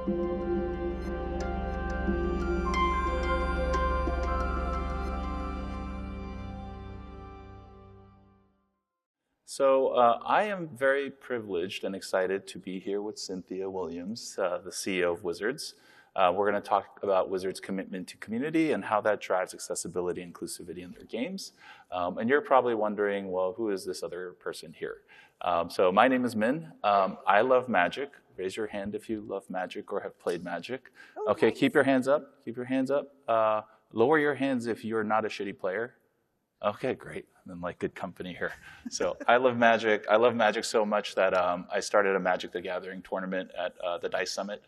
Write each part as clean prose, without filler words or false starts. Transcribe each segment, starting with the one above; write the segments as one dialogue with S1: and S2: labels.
S1: So I am very privileged and excited to be here with Cynthia Williams, the CEO of Wizards. We're going to talk about Wizards' commitment to community and how that drives accessibility and inclusivity in their games. And you're probably wondering, well, who is this other person here? So my name is Min. I love Magic. Raise your hand if you love Magic or have played Magic. Okay, keep your hands up. Keep your hands up. Lower your hands if you're not a shitty player. Okay, great. I'm in like good company here. So I love Magic. I love Magic so much that I started a Magic the Gathering tournament at the Dice Summit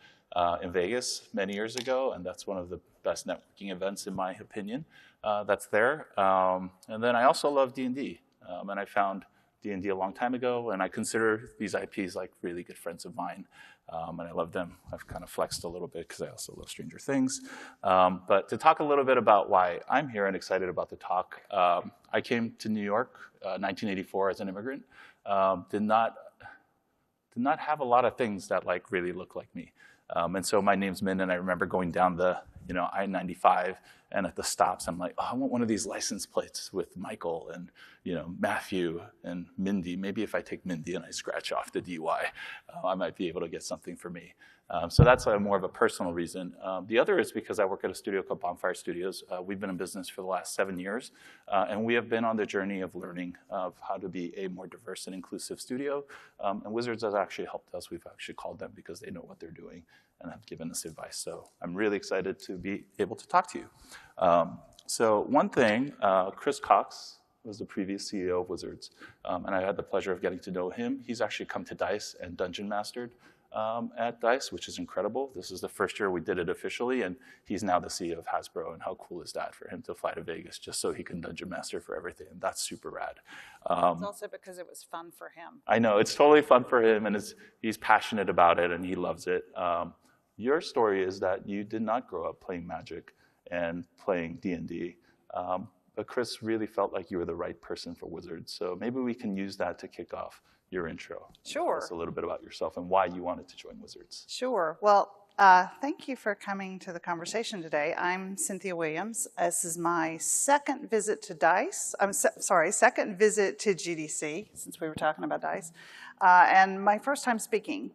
S1: in Vegas many years ago, and that's one of the best networking events in my opinion that's there. And then I also love D&D, and I found D&D a long time ago, and I consider these IPs like really good friends of mine, and I love them. I've kind of flexed a little bit because I also love Stranger Things. But to talk a little bit about why I'm here and excited about the talk, I came to New York 1984 as an immigrant. Did not have a lot of things that like really look like me. And so my name's Min, and I remember going down the I-95, and at the stops, I'm like, oh, I want one of these license plates with Michael and Matthew and Mindy. Maybe if I take Mindy and I scratch off the DY, I might be able to get something for me. So that's more of a personal reason. The other is because I work at a studio called Bonfire Studios. We've been in business for the last 7 years, and we have been on the journey of learning of how to be a more diverse and inclusive studio. And Wizards has actually helped us. We've actually called them because they know what they're doing and have given us advice. So I'm really excited to be able to talk to you. So one thing, Chris Cox was the previous CEO of Wizards, and I had the pleasure of getting to know him. He's actually come to DICE and Dungeon Mastered at DICE, which is incredible. This is the first year we did it officially, and he's now the CEO of Hasbro, and how cool is that for him to fly to Vegas just so he can Dungeon Master for everything? That's super rad.
S2: It's also because it was fun for him.
S1: I know, it's totally fun for him, and he's passionate about it, and he loves it. Your story is that you did not grow up playing Magic and playing D&D, but Chris really felt like you were the right person for Wizards. So maybe we can use that to kick off your intro.
S2: Sure.
S1: Tell us a little bit about yourself and why you wanted to join Wizards.
S2: Sure. Well, thank you for coming to the conversation today. I'm Cynthia Williams. This is my second visit to DICE. Second visit to GDC, since we were talking about DICE, and my first time speaking.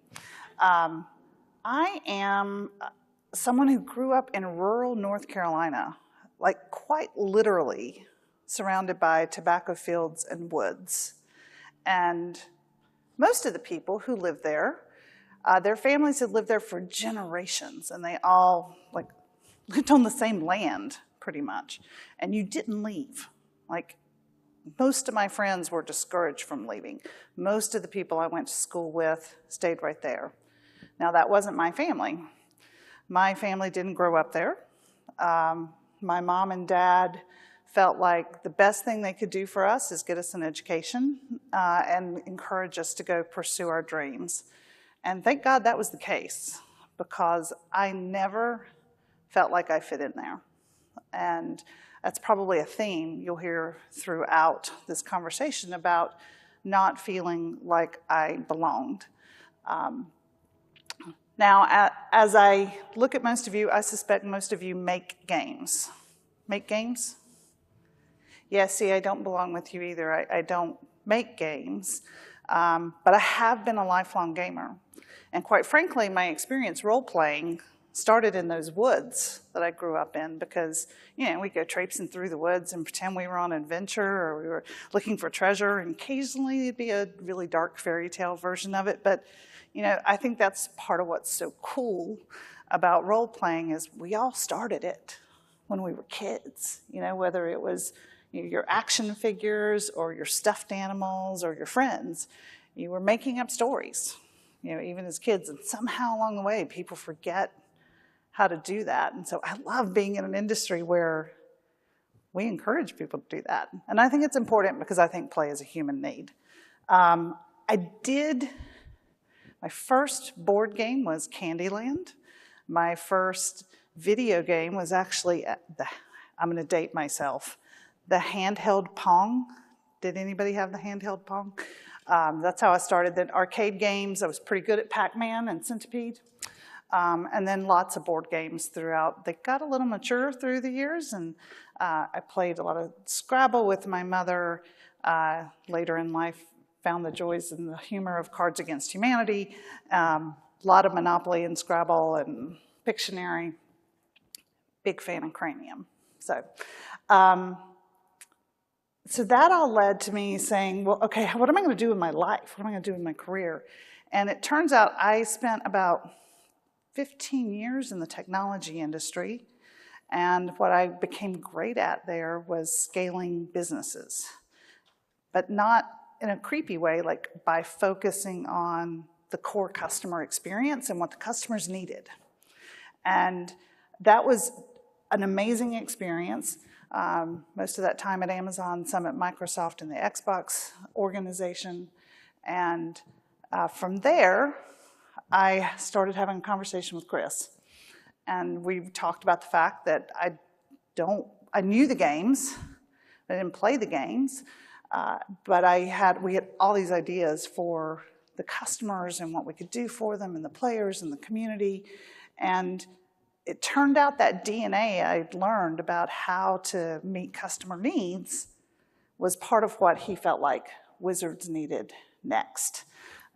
S2: I am someone who grew up in rural North Carolina, like quite literally surrounded by tobacco fields and woods. And most of the people who lived there, their families had lived there for generations, and they all lived on the same land pretty much. And you didn't leave. Like, most of my friends were discouraged from leaving. Most of the people I went to school with stayed right there. Now, that wasn't my family. My family didn't grow up there. My mom and dad felt like the best thing they could do for us is get us an education and encourage us to go pursue our dreams. And thank God that was the case, because I never felt like I fit in there. And that's probably a theme you'll hear throughout this conversation about not feeling like I belonged. Now, as I look at most of you, I suspect most of you make games. Make games? Yeah, see, I don't belong with you either. I don't make games, but I have been a lifelong gamer. And quite frankly, my experience role-playing started in those woods that I grew up in, because, we'd go traipsing through the woods and pretend we were on an adventure or we were looking for treasure, and occasionally it'd be a really dark fairy tale version of it. But I think that's part of what's so cool about role-playing is we all started it when we were kids, whether it was your action figures or your stuffed animals or your friends. You were making up stories, even as kids. And somehow along the way, people forget how to do that. And so I love being in an industry where we encourage people to do that. And I think it's important because I think play is a human need. My first board game was Candyland. My first video game was actually, I'm going to date myself, the handheld Pong. Did anybody have the handheld Pong? That's how I started. Then arcade games, I was pretty good at Pac-Man and Centipede. And then lots of board games throughout. They got a little mature through the years, and I played a lot of Scrabble with my mother. Later in life, found the joys and the humor of Cards Against Humanity. A lot of Monopoly and Scrabble and Pictionary. Big fan of Cranium. So that all led to me saying, well, okay, what am I going to do with my life? What am I going to do with my career? And it turns out I spent about 15 years in the technology industry, and what I became great at there was scaling businesses, but not in a creepy way, like by focusing on the core customer experience and what the customers needed. And that was an amazing experience. Most of that time at Amazon, some at Microsoft and the Xbox organization. And from there, I started having a conversation with Chris. And we talked about the fact that I knew the games, I didn't play the games, but we had all these ideas for the customers and what we could do for them and the players and the community. And it turned out that DNA I'd learned about how to meet customer needs was part of what he felt like Wizards needed next.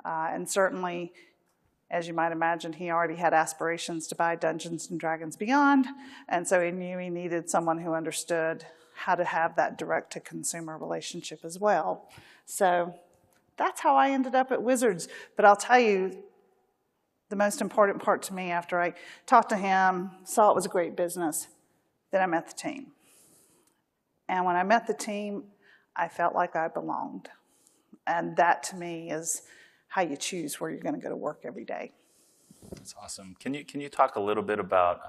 S2: And certainly, as you might imagine, he already had aspirations to buy Dungeons & Dragons Beyond, and so he knew he needed someone who understood how to have that direct-to-consumer relationship as well. So that's how I ended up at Wizards. But I'll tell you, the most important part to me after I talked to him, saw it was a great business, then I met the team. And when I met the team, I felt like I belonged. And that, to me, is how you choose where you're going to go to work every day.
S1: That's awesome. Can you talk a little bit about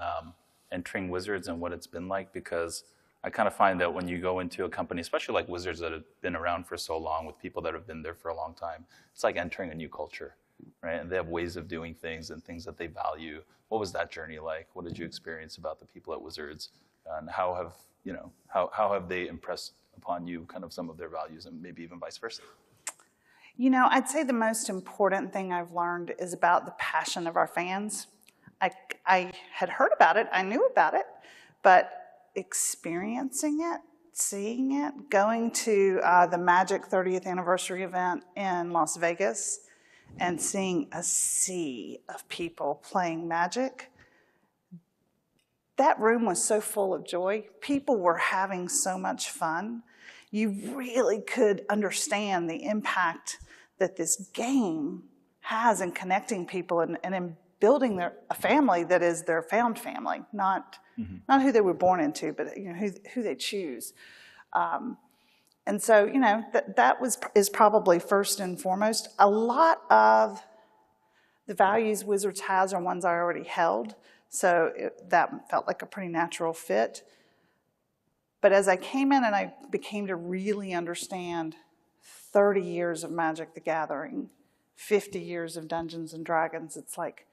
S1: entering Wizards and what it's been like? Because I kind of find that when you go into a company, especially like Wizards that have been around for so long with people that have been there for a long time, it's like entering a new culture, right? And they have ways of doing things and things that they value. What was that journey like? What did you experience about the people at Wizards? And how have they impressed upon you kind of some of their values and maybe even vice versa?
S2: You know, I'd say the most important thing I've learned is about the passion of our fans. I had heard about it, I knew about it, but experiencing it, seeing it, going to the Magic 30th anniversary event in Las Vegas and seeing a sea of people playing Magic, that room was so full of joy. People were having so much fun. You really could understand the impact that this game has in connecting people and in building a family that is their found family, not who they were born into, but who they choose. And so that is probably first and foremost. A lot of the values Wizards has are ones I already held, so that felt like a pretty natural fit. But as I came in and I became to really understand 30 years of Magic the Gathering, 50 years of Dungeons & Dragons, it's like,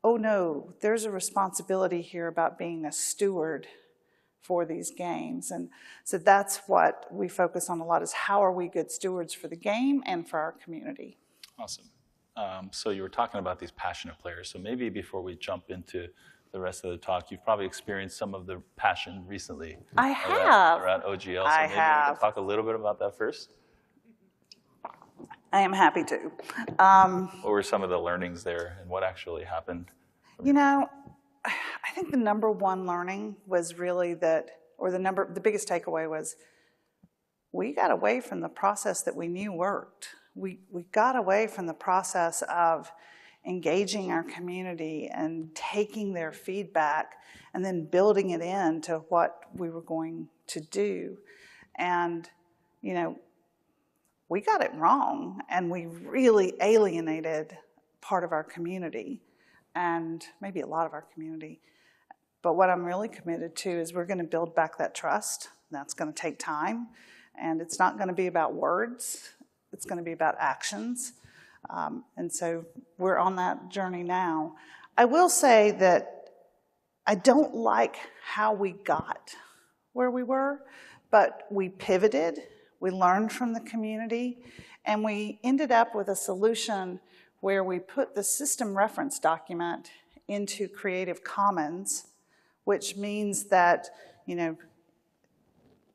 S2: oh no, there's a responsibility here about being a steward for these games. And so that's what we focus on a lot, is how are we good stewards for the game and for our community.
S1: Awesome. So you were talking about these passionate players. So maybe before we jump into the rest of the talk, you've probably experienced some of the passion recently.
S2: I have.
S1: Around OGL. So
S2: I
S1: maybe
S2: have.
S1: we can talk a little bit about that first.
S2: I am happy to.
S1: What were some of the learnings there and what actually happened?
S2: I think the number one learning was really the biggest takeaway was we got away from the process that we knew worked. We got away from the process of engaging our community and taking their feedback and then building it into what we were going to do. And, we got it wrong, and we really alienated part of our community and maybe a lot of our community. But what I'm really committed to is we're going to build back that trust. That's going to take time, and it's not going to be about words. It's going to be about actions. And so we're on that journey now. I will say that I don't like how we got where we were, but we pivoted, we learned from the community, and we ended up with a solution where we put the system reference document into Creative Commons, which means that, you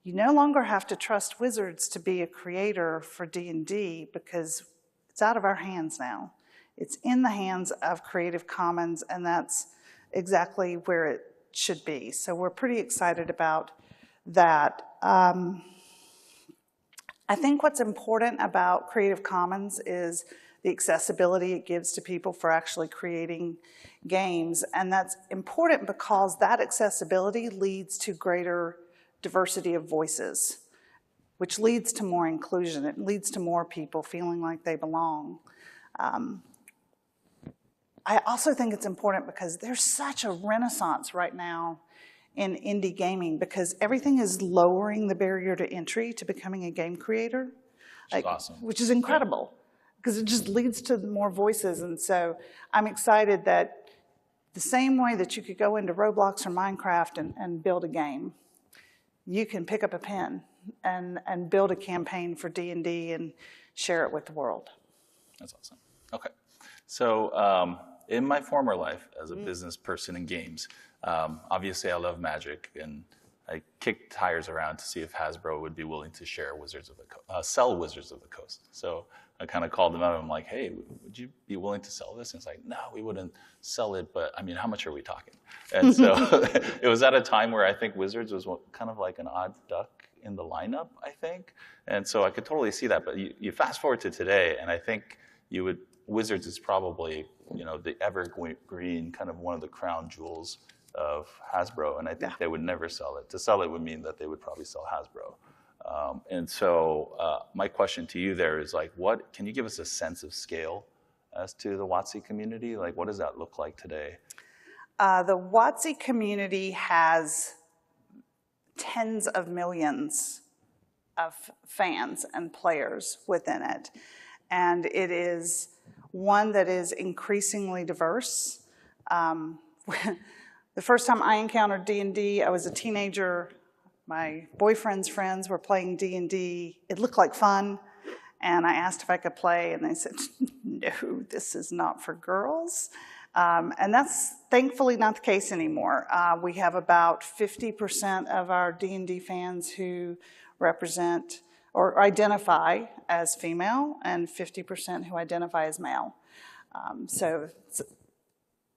S2: no longer have to trust Wizards to be a creator for D&D because it's out of our hands now. It's in the hands of Creative Commons, and that's exactly where it should be. So we're pretty excited about that. I think what's important about Creative Commons is the accessibility it gives to people for actually creating games. And that's important because that accessibility leads to greater diversity of voices, which leads to more inclusion. It leads to more people feeling like they belong. I also think it's important because there's such a renaissance right now in indie gaming because everything is lowering the barrier to entry to becoming a game creator.
S1: Which is awesome.
S2: Which is incredible because it just leads to more voices. And so I'm excited that the same way that you could go into Roblox or Minecraft and build a game, you can pick up a pen and build a campaign for D&D and share it with the world.
S1: That's awesome. Okay. So in my former life as a business person in games, obviously I love Magic, and I kicked tires around to see if Hasbro would be willing to share sell Wizards of the Coast. So I kind of called them out. I'm like, hey, would you be willing to sell this? And it's like, no, we wouldn't sell it, but I mean, how much are we talking? And so it was at a time where I think Wizards was kind of like an odd duck in the lineup, I think. And so I could totally see that. But you fast forward to today, and I think Wizards is probably, the evergreen, kind of one of the crown jewels of Hasbro, and I think they would never sell it. To sell it would mean that they would probably sell Hasbro. And so my question to you there is like, can you give us a sense of scale as to the WotC community? Like, what does that look like today?
S2: The WotC community has tens of millions of fans and players within it. And it is one that is increasingly diverse. The first time I encountered D&D, I was a teenager. My boyfriend's friends were playing D&D. It looked like fun, and I asked if I could play, and they said, no, this is not for girls. And that's thankfully not the case anymore. We have about 50% of our D&D fans who represent or identify as female, and 50% who identify as male. So it's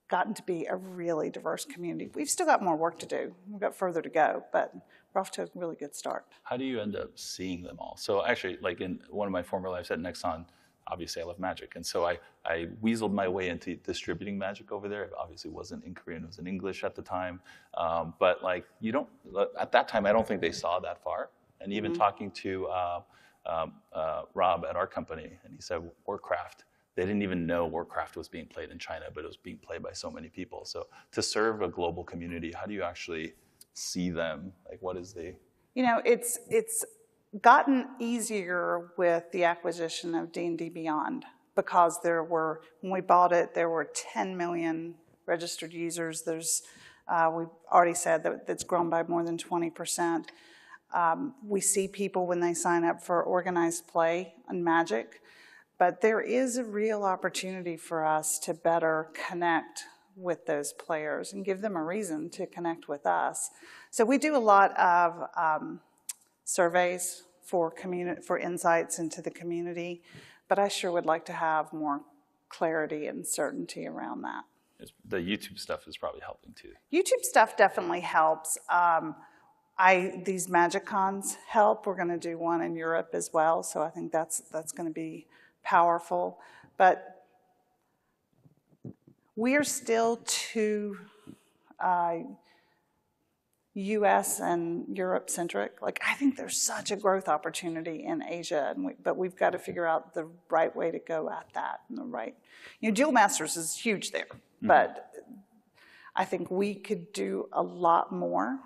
S2: gotten to be a really diverse community. We've still got more work to do. We've got further to go, but we're off to a really good start.
S1: How do you end up seeing them all? So actually, like in one of my former lives at Nexon, obviously I love Magic. And so I weaseled my way into distributing Magic over there. It obviously wasn't in Korean, it was in English at the time. But like at that time, I don't think they saw that far. And even talking to Rob at our company, and he said Warcraft, they didn't even know Warcraft was being played in China, but it was being played by so many people. So to serve a global community, how do you actually see them? Like, what is the...
S2: It's gotten easier with the acquisition of D&D Beyond because when we bought it, there were 10 million registered users. We've already said that it's grown by more than 20%. We see people when they sign up for organized play and Magic, but there is a real opportunity for us to better connect with those players and give them a reason to connect with us. So we do a lot of surveys for insights into the community, but I sure would like to have more clarity and certainty around that.
S1: The YouTube stuff is probably helping too.
S2: YouTube stuff definitely helps. These Magic Cons help. We're going to do one in Europe as well, so I think that's going to be powerful. But we are still too U.S. and Europe-centric. Like, I think there's such a growth opportunity in Asia, but we've got to figure out the right way to go at that. And Duel Masters is huge there, but I think we could do a lot more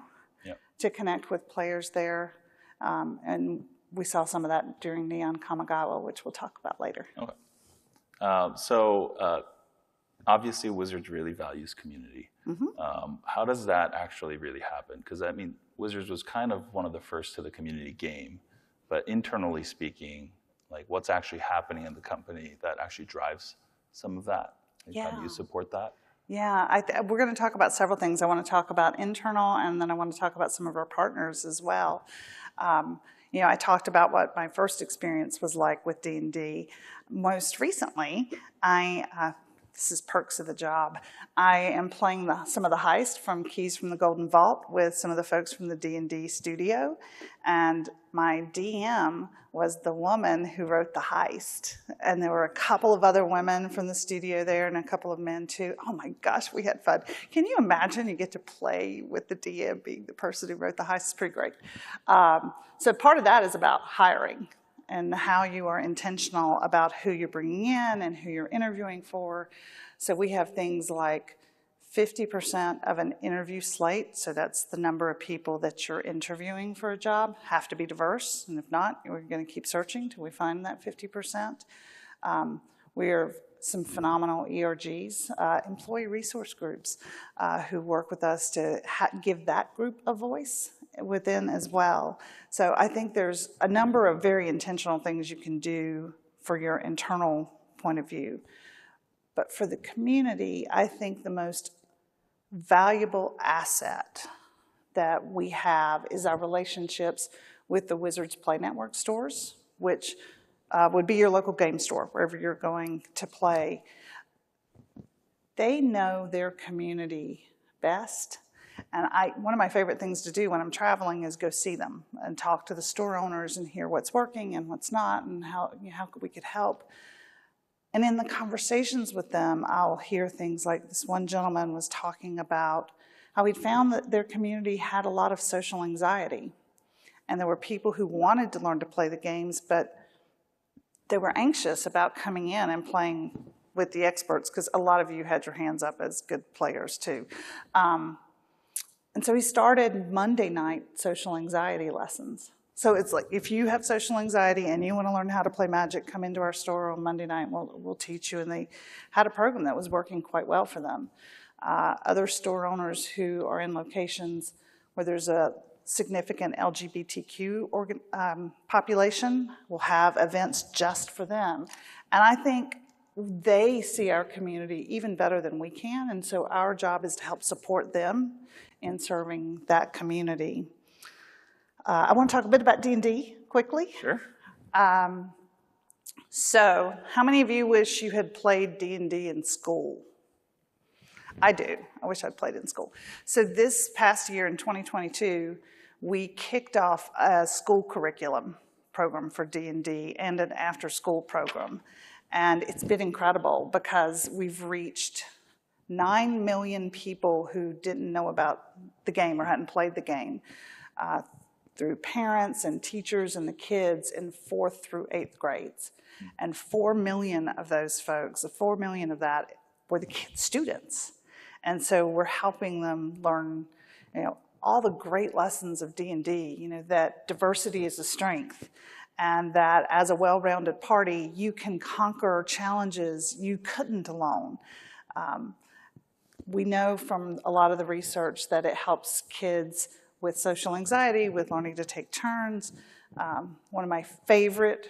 S2: to connect with players there. And we saw some of that during Neon Kamagawa, which we'll talk about later.
S1: Okay. So obviously Wizards really values community. How does that actually really happen? Because I mean, Wizards was kind of one of the first to the community game, but internally speaking, like what's actually happening in the company that actually drives some of that? Like, how do you support that?
S2: Yeah, we're going to talk about several things. I want to talk about internal, and then I want to talk about some of our partners as well. I talked about what my first experience was like with D&D. Most recently, this is perks of the job. I am playing some of the heist from Keys from the Golden Vault with some of the folks from the D&D studio, and my DM was the woman who wrote the heist. And there were a couple of other women from the studio there and a couple of men too. Oh my gosh, we had fun. Can you imagine you get to play with the DM being the person who wrote the heist? It's pretty great. So part of that is about hiring and how you are intentional about who you're bringing in and who you're interviewing for. So we have things like 50% of an interview slate, so that's the number of people that you're interviewing for a job, have to be diverse, and if not, we're going to keep searching till we find that 50%. We are some phenomenal ERGs, employee resource groups, who work with us to give that group a voice within as well. So I think there's a number of very intentional things you can do for your internal point of view. But for the community, I think the most valuable asset that we have is our relationships with the Wizards Play Network stores, which would be your local game store, wherever you're going to play. They know their community best. And one of my favorite things to do when I'm traveling is go see them and talk to the store owners and hear what's working and what's not and how we could help. And in the conversations with them, I'll hear things like this one gentleman was talking about how he'd found that their community had a lot of social anxiety. And there were people who wanted to learn to play the games, but they were anxious about coming in and playing with the experts, because a lot of you had your hands up as good players too. And so he started Monday night social anxiety lessons. So it's like, if you have social anxiety and you want to learn how to play Magic, come into our store on Monday night, we'll teach you. And they had a program that was working quite well for them. Other store owners who are in locations where there's a significant LGBTQ population will have events just for them. And I think they see our community even better than we can. And so our job is to help support them in serving that community. I want to talk a bit about D&D quickly.
S1: Sure.
S2: So how many of you wish you had played D&D in school? I do. I wish I'd played in school. So this past year in 2022, we kicked off a school curriculum program for D&D and an after-school program. And it's been incredible because we've reached 9 million people who didn't know about the game or hadn't played the game, through parents and teachers and the kids in 4th through 8th grades. And 4 million of those folks, 4 million of that were the students. And so we're helping them learn, all the great lessons of D&D, that diversity is a strength, and that as a well-rounded party, you can conquer challenges you couldn't alone. We know from a lot of the research that it helps kids with social anxiety, with learning to take turns. One of my favorite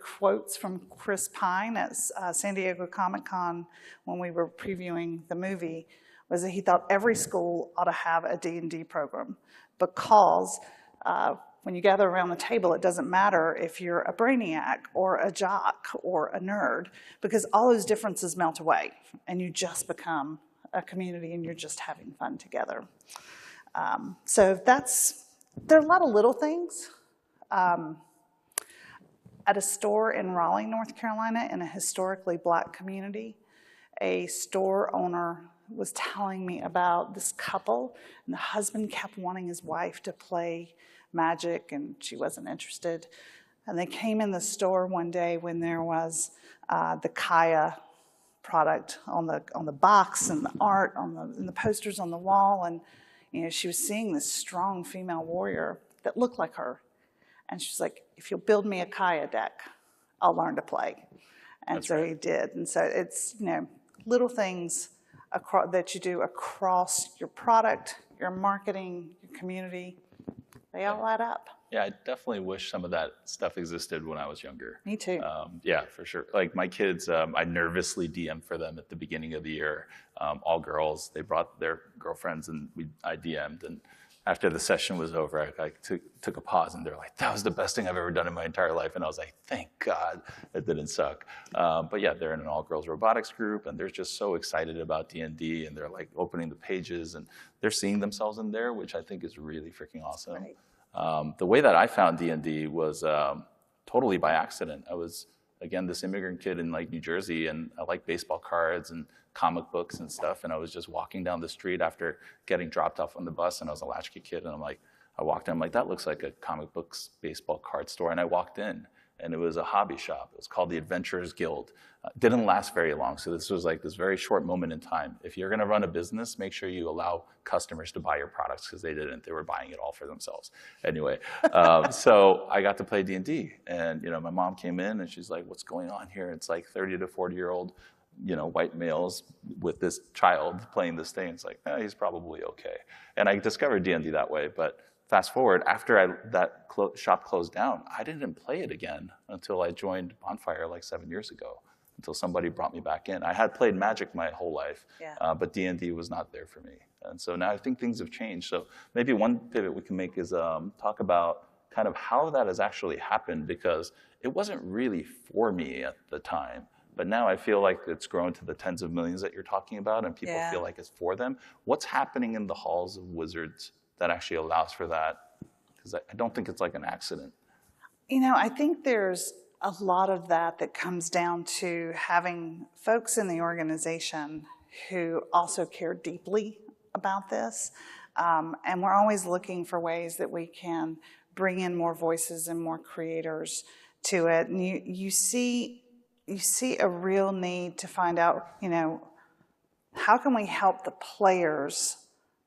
S2: quotes from Chris Pine at San Diego Comic-Con when we were previewing the movie was that he thought every school ought to have a D&D program, because when you gather around the table, it doesn't matter if you're a brainiac or a jock or a nerd, because all those differences melt away and you just become a community and you're just having fun together. So there are a lot of little things. At a store in Raleigh, North Carolina, in a historically Black community, a store owner was telling me about this couple, and the husband kept wanting his wife to play Magic, and she wasn't interested. And they came in the store one day when there was the Kaya product on the box and the art and the posters on the wall, and she was seeing this strong female warrior that looked like her. And she's like, if you'll build me a Kaya deck, I'll learn to play. And That's so right. He did. And so it's, little things that you do across your product, your marketing, your community, they all add up.
S1: Yeah, I definitely wish some of that stuff existed when I was younger.
S2: Me too.
S1: Yeah, for sure. Like my kids, I nervously DM'd for them at the beginning of the year. All girls, they brought their girlfriends, and I DM'd. And after the session was over, I took a pause, and they're like, "That was the best thing I've ever done in my entire life." And I was like, "Thank God it didn't suck." But yeah, they're in an all-girls robotics group, and they're just so excited about D&D, and they're like opening the pages, and they're seeing themselves in there, which I think is really freaking awesome.
S2: Right.
S1: The way that I found D&D was totally by accident. I was, again, this immigrant kid in like New Jersey, and I like baseball cards and comic books and stuff. And I was just walking down the street after getting dropped off on the bus, and I was a latchkey kid. And I walked in, I'm like, that looks like a comic books, baseball card store. And I walked in, and it was a hobby shop. It was called the Adventurers Guild. Didn't last very long, so this was like this very short moment in time. If you're gonna run a business, make sure you allow customers to buy your products, because they didn't. They were buying it all for themselves. Anyway, so I got to play D&D, and my mom came in, and she's like, "What's going on here?" It's like 30 to 40-year-old, white males with this child playing this thing. It's like, he's probably okay. And I discovered D&D that way, but fast forward, after that shop closed down, I didn't play it again until I joined Bonfire like 7 years ago, until somebody brought me back in. I had played Magic my whole life, but D&D was not there for me. And so now I think things have changed. So maybe one pivot we can make is talk about kind of how that has actually happened, because it wasn't really for me at the time. But now I feel like it's grown to the tens of millions that you're talking about, and people feel like it's for them. What's happening in the halls of Wizards that actually allows for that? Because I don't think it's like an accident.
S2: I think there's a lot of that comes down to having folks in the organization who also care deeply about this. And we're always looking for ways that we can bring in more voices and more creators to it. And you see a real need to find out, how can we help the players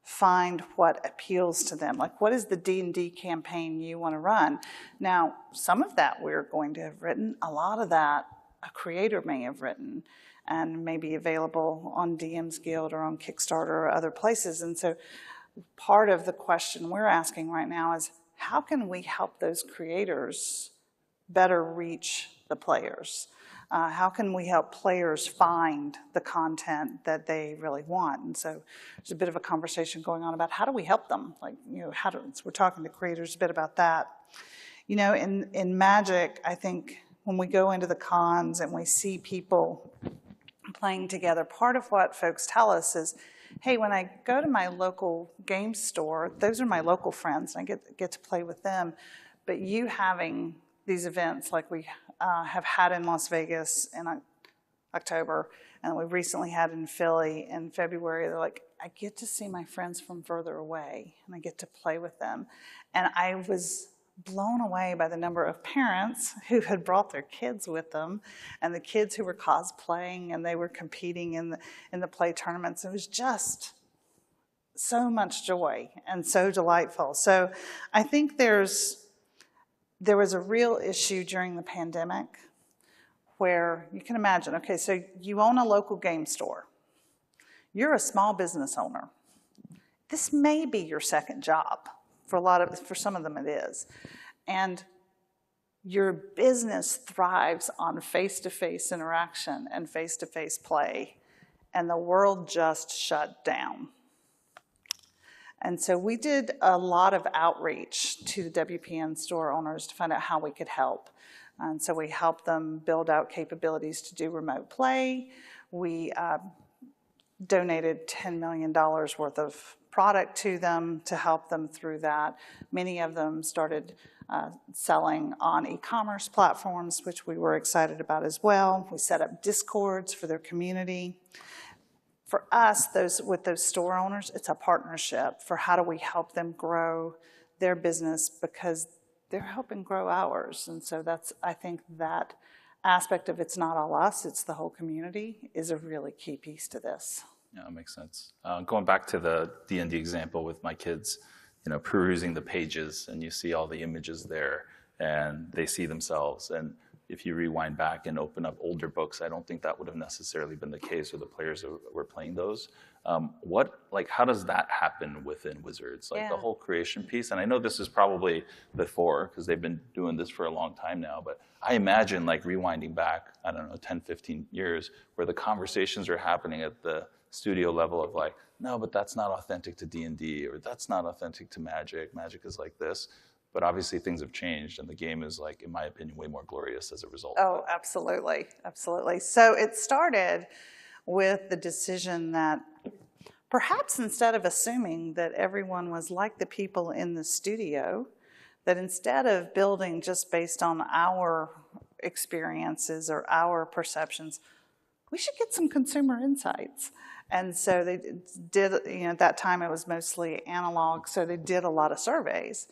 S2: find what appeals to them? Like, what is the D&D campaign you want to run? Now, some of that we're going to have written. A lot of that a creator may have written and may be available on DM's Guild or on Kickstarter or other places. And so part of the question we're asking right now is, how can we help those creators better reach the players? How can we help players find the content that they really want? And so there's a bit of a conversation going on about how do we help them? Like, so we're talking to creators a bit about that. In Magic, I think when we go into the cons and we see people playing together, part of what folks tell us is, hey, when I go to my local game store, those are my local friends, and I get to play with them. But you having these events like we have had in Las Vegas in October, and we recently had in Philly in February, they're like, I get to see my friends from further away, and I get to play with them. And I was blown away by the number of parents who had brought their kids with them, and the kids who were cosplaying, and they were competing in the play tournaments. It was just so much joy and so delightful. So I think there was a real issue during the pandemic where you can imagine, okay, so you own a local game store. You're a small business owner. This may be your second job. For some of them it is. And your business thrives on face-to-face interaction and face-to-face play, and the world just shut down. And so we did a lot of outreach to the WPN store owners to find out how we could help. And so we helped them build out capabilities to do remote play. We donated $10 million worth of product to them to help them through that. Many of them started selling on e-commerce platforms, which we were excited about as well. We set up Discords for their community. For us, with those store owners, it's a partnership for how do we help them grow their business, because they're helping grow ours. And so I think that aspect of it's not all us, it's the whole community is a really key piece to this.
S1: Yeah, that makes sense. Going back to the D&D example with my kids, perusing the pages, and you see all the images there, and they see themselves. And if you rewind back and open up older books, I don't think that would have necessarily been the case, or the players that were playing those. How does that happen within Wizards? Like the whole creation piece? And I know this is probably before, because they've been doing this for a long time now, but I imagine like rewinding back, I don't know, 10, 15 years, where the conversations are happening at the studio level of like, no, but that's not authentic to D&D, or that's not authentic to Magic. Magic is like this. But obviously things have changed, and the game is, like, in my opinion, way more glorious as a result.
S2: Oh, absolutely, absolutely. So it started with the decision that perhaps instead of assuming that everyone was like the people in the studio, that instead of building just based on our experiences or our perceptions, we should get some consumer insights. And so they did, at that time it was mostly analog, so they did a lot of surveys.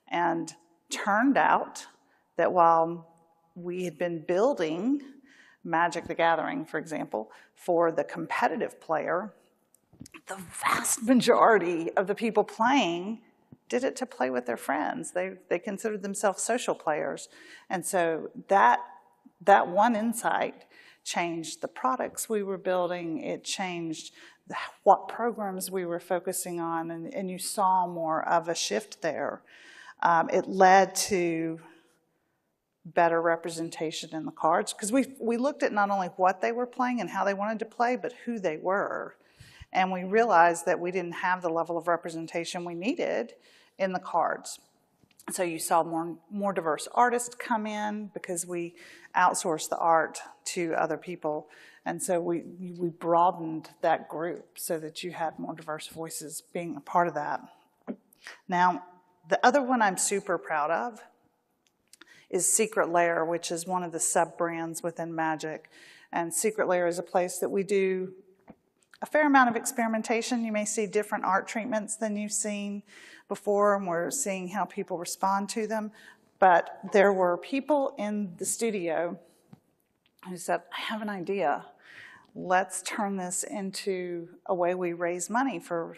S2: And turned out that while we had been building Magic the Gathering, for example, for the competitive player, the vast majority of the people playing did it to play with their friends. They considered themselves social players. And so that one insight changed the products we were building. It changed what programs we were focusing on, and you saw more of a shift there. It led to better representation in the cards, because we looked at not only what they were playing and how they wanted to play, but who they were. And we realized that we didn't have the level of representation we needed in the cards. So you saw more diverse artists come in, because we outsourced the art to other people. And so we broadened that group so that you had more diverse voices being a part of that. Now, the other one I'm super proud of is Secret Lair, which is one of the sub-brands within Magic. And Secret Lair is a place that we do a fair amount of experimentation. You may see different art treatments than you've seen before, and we're seeing how people respond to them. But there were people in the studio who said, I have an idea. Let's turn this into a way we raise money for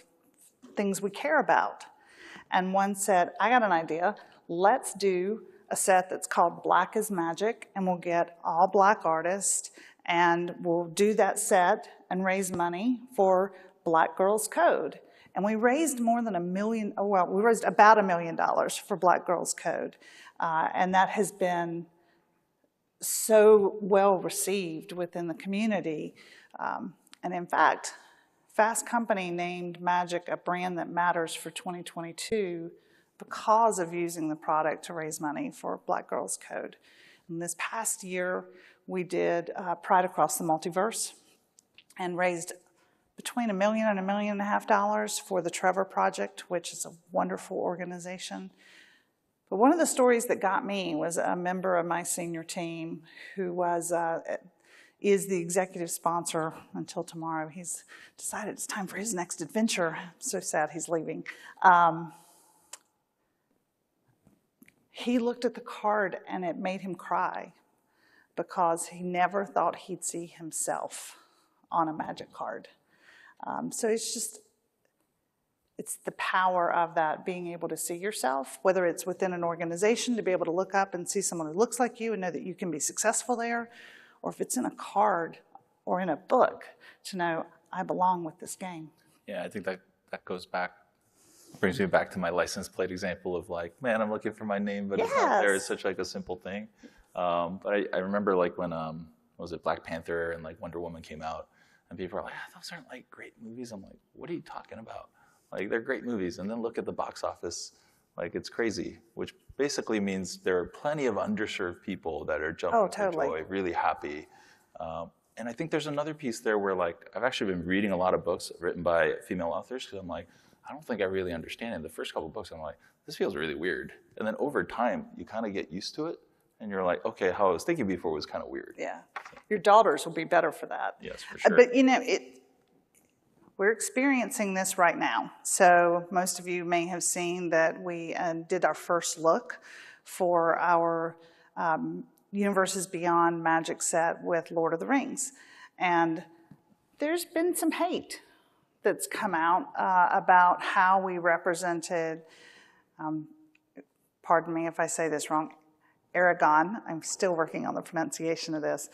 S2: things we care about. And one said, I got an idea. Let's do a set that's called Black is Magic, and we'll get all Black artists, and we'll do that set and raise money for Black Girls Code. And we raised more than we raised about $1 million for Black Girls Code. And that has been so well received within the community. And in fact, Fast Company named Magic a brand that matters for 2022 because of using the product to raise money for Black Girls Code. And this past year, we did Pride Across the Multiverse and raised between $1 million and $1.5 million for the Trevor Project, which is a wonderful organization. But one of the stories that got me was a member of my senior team who is the executive sponsor until tomorrow. He's decided it's time for his next adventure. I'm so sad he's leaving. He looked at the card and it made him cry, because he never thought he'd see himself on a Magic card. So it's the power of that, being able to see yourself, whether it's within an organization, to be able to look up and see someone who looks like you and know that you can be successful there, or if it's in a card or in a book, to know I belong with this game.
S1: Yeah, I think that brings me back to my license plate example of like, man, I'm looking for my name, but it's not there. It's such like a simple thing. But I remember like when, was it Black Panther and like Wonder Woman came out, and people are like, those aren't like great movies. I'm like, what are you talking about? Like, they're great movies. And then look at the box office. Like, it's crazy, which basically means there are plenty of underserved people that are jumping for joy, really happy. And I think there's another piece there where, like, I've actually been reading a lot of books written by female authors, because I'm like, I don't think I really understand it. The first couple of books, I'm like, this feels really weird. And then over time, you kind of get used to it. And you're like, okay, how I was thinking before was kind of weird.
S2: Yeah. Your daughters will be better for that.
S1: Yes, for sure.
S2: But, we're experiencing this right now. So most of you may have seen that we did our first look for our Universes Beyond Magic set with Lord of the Rings. And there's been some hate that's come out about how we represented, pardon me if I say this wrong, Aragon. I'm still working on the pronunciation of this.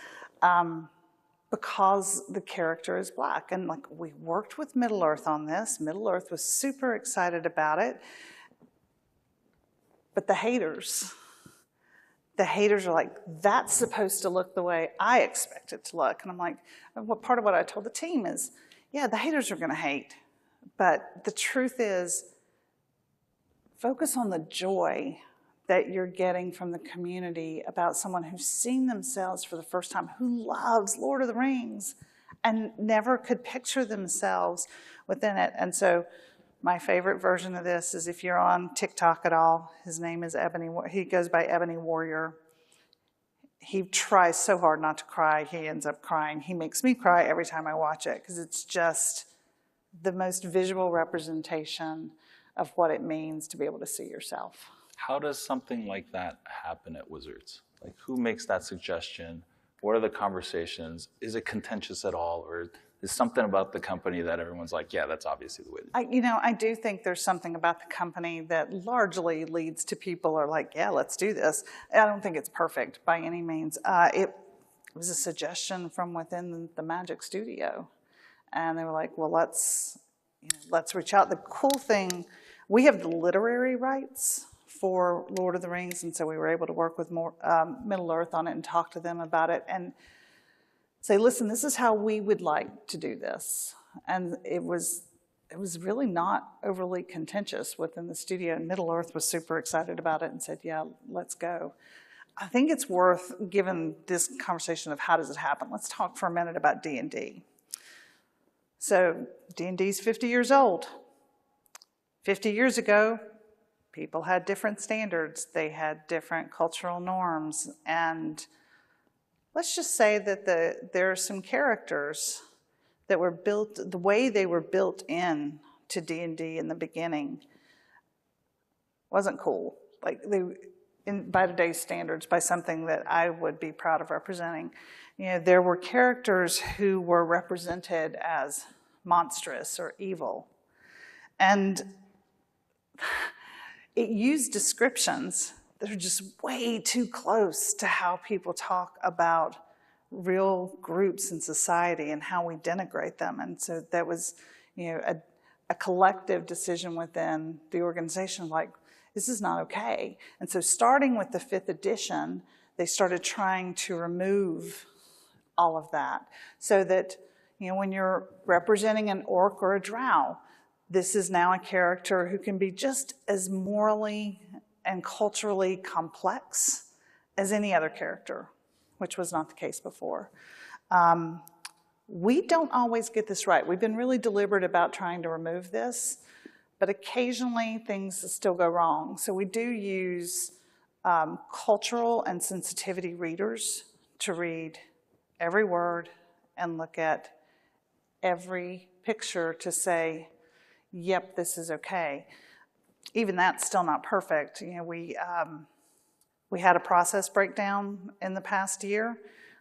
S2: Because the character is black. And like, we worked with Middle-earth on this. Middle-earth was super excited about it. But the haters are like, that's supposed to look the way I expect it to look. And I'm like, well, part of what I told the team is, yeah, the haters are gonna hate. But the truth is, focus on the joy that you're getting from the community about someone who's seen themselves for the first time, who loves Lord of the Rings and never could picture themselves within it. And so my favorite version of this is, if you're on TikTok at all, his name is Ebony, he goes by Ebony Warrior. He tries so hard not to cry, he ends up crying. He makes me cry every time I watch it, because it's just the most visual representation of what it means to be able to see yourself.
S1: How does something like that happen at Wizards? Like, who makes that suggestion? What are the conversations? Is it contentious at all? Or is something about the company that everyone's like, yeah, that's obviously the way to do it?
S2: I do think there's something about the company that largely leads to people are like, yeah, let's do this. I don't think it's perfect by any means. It was a suggestion from within the Magic studio. And they were like, well, let's reach out. The cool thing, we have the literary rights for Lord of the Rings, and so we were able to work with Middle-earth on it and talk to them about it and say, listen, this is how we would like to do this. And it was really not overly contentious within the studio, and Middle-earth was super excited about it and said, yeah, let's go. I think it's worth, given this conversation of how does it happen, let's talk for a minute about D&D. So D&D's 50 years old. 50 years ago, people had different standards. They had different cultural norms. And let's just say that there are some characters that were built, the way they were built in to D&D in the beginning wasn't cool. Like, by today's standards, by something that I would be proud of representing. There were characters who were represented as monstrous or evil. And it used descriptions that are just way too close to how people talk about real groups in society and how we denigrate them. And so that was, a collective decision within the organization, like, this is not okay. And so starting with the 5th edition, they started trying to remove all of that so that, when you're representing an orc or a drow, this is now a character who can be just as morally and culturally complex as any other character, which was not the case before. We don't always get this right. We've been really deliberate about trying to remove this, but occasionally things still go wrong. So we do use cultural and sensitivity readers to read every word and look at every picture to say, yep, this is okay. Even that's still not perfect. We had a process breakdown in the past year.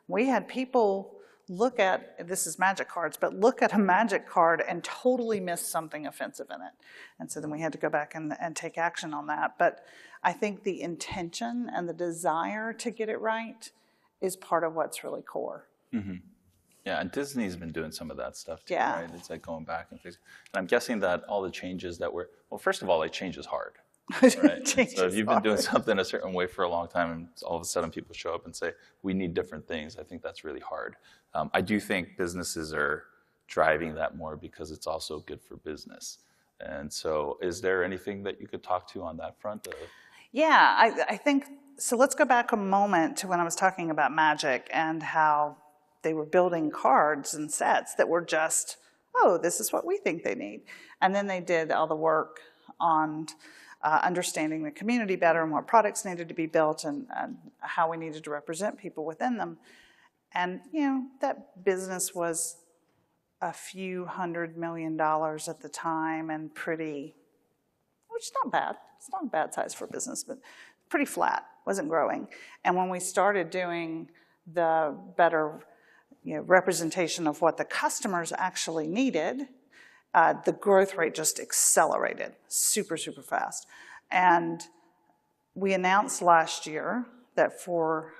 S2: We had people look at, this is magic cards, but look at a magic card and totally miss something offensive in it. And so then we had to go back and take action on that. But I think the intention and the desire to get it right is part of what's really core.
S1: Mm-hmm. Yeah, and Disney's been doing some of that stuff too,
S2: yeah.
S1: Right? It's like going back and fixing. And I'm guessing that all the changes that were, well, first of all, like, change is hard. Right? So if you've been doing something a certain way for a long time and all of a sudden people show up and say, we need different things, I think that's really hard. I do think businesses are driving that more because it's also good for business. And so is there anything that you could talk to on that front?
S2: Yeah, I think, so let's go back a moment to when I was talking about Magic and how they were building cards and sets that were just, oh, this is what we think they need. And then they did all the work on understanding the community better and what products needed to be built and how we needed to represent people within them. And, that business was a few $100 million at the time and which is not bad. It's not a bad size for a business, but pretty flat, wasn't growing. And when we started doing the better representation of what the customers actually needed, the growth rate just accelerated super, super fast. And we announced last year that for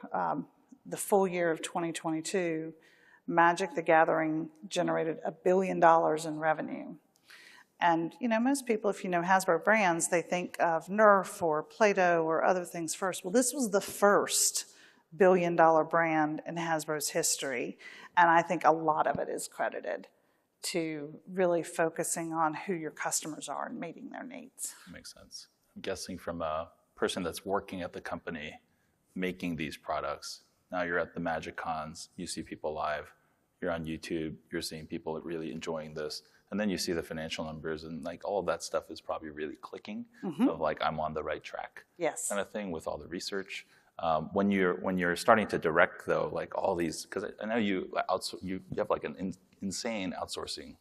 S2: the full year of 2022, Magic the Gathering generated $1 billion in revenue. And, you know, most people, if you know Hasbro brands, they think of Nerf or Play-Doh or other things first. Well, this was the first billion-dollar brand in Hasbro's history, and I think a lot of it is credited to really focusing on who your customers are and meeting their needs.
S1: Makes sense. I'm guessing from a person that's working at the company making these products, now you're at the Magic Cons, you see people live, you're on YouTube, you're seeing people really enjoying this, and then you see the financial numbers, and like all of that stuff is probably really clicking of like, I'm on the right track.
S2: Yes.
S1: Kind of thing with all the research. When you're starting to direct though, like all these, because I know you have like an insane outsourcing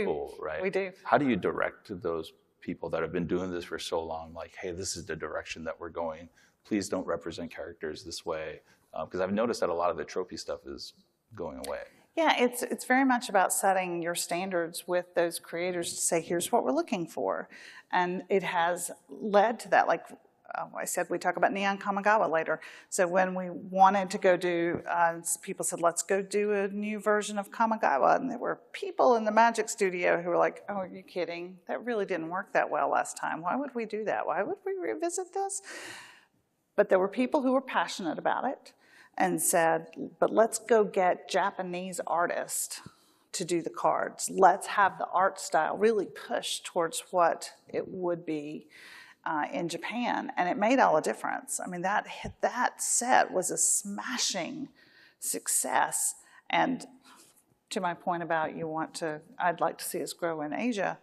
S1: pool, right?
S2: We do.
S1: How do you direct those people that have been doing this for so long? Like, hey, this is the direction that we're going. Please don't represent characters this way, because I've noticed that a lot of the trophy stuff is going away.
S2: Yeah, it's very much about setting your standards with those creators to say, here's what we're looking for. And it has led to that. Like I said, we talk about Neon Kamagawa later. So when we wanted to go do, people said, let's go do a new version of Kamagawa. And there were people in the Magic studio who were like, oh, are you kidding? That really didn't work that well last time. Why would we do that? Why would we revisit this? But there were people who were passionate about it and said, but let's go get Japanese artists to do the cards. Let's have the art style really push towards what it would be in Japan. And it made all the difference. I mean, that set was a smashing success. And to my point about I'd like to see us grow in Asia,